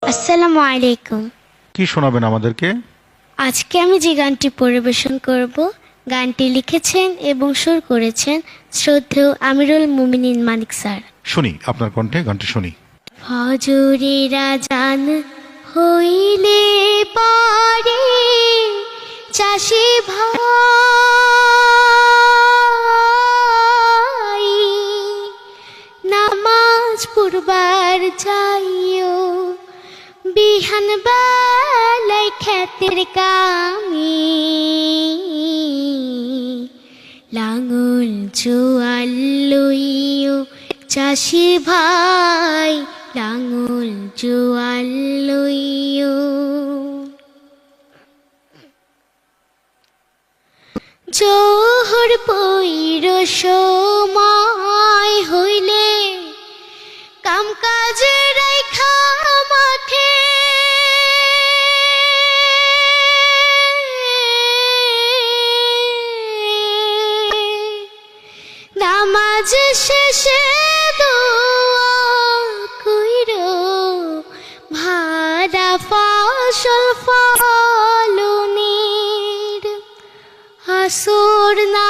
আসসালামু আলাইকুম। কি শোনাবেন আমাদেরকে? আজকে আমি যে গানটি পরিবেশন করব, গানটি লিখেছেন এবং সুর করেছেন শ্রদ্ধেয় আমিরুল মুমিনিন মানিক স্যার। শুনি, আপনার কণ্ঠে গানটি শুনি। ফজরের আজান হইলে পরে চাষি ভাই নামাজ পড়বার যাইও, বিহান বেলায় ক্ষেতের কামে লাঙল জোয়াল লইও চাষি ভাই, লাঙল জোয়াল লইও। জোহর পইর সময় হইলে কাম কাজে রাইখা মাঠে নামাজ শেষে দোয়া কইরো, ভাড়া ফসল ফলনের আসর না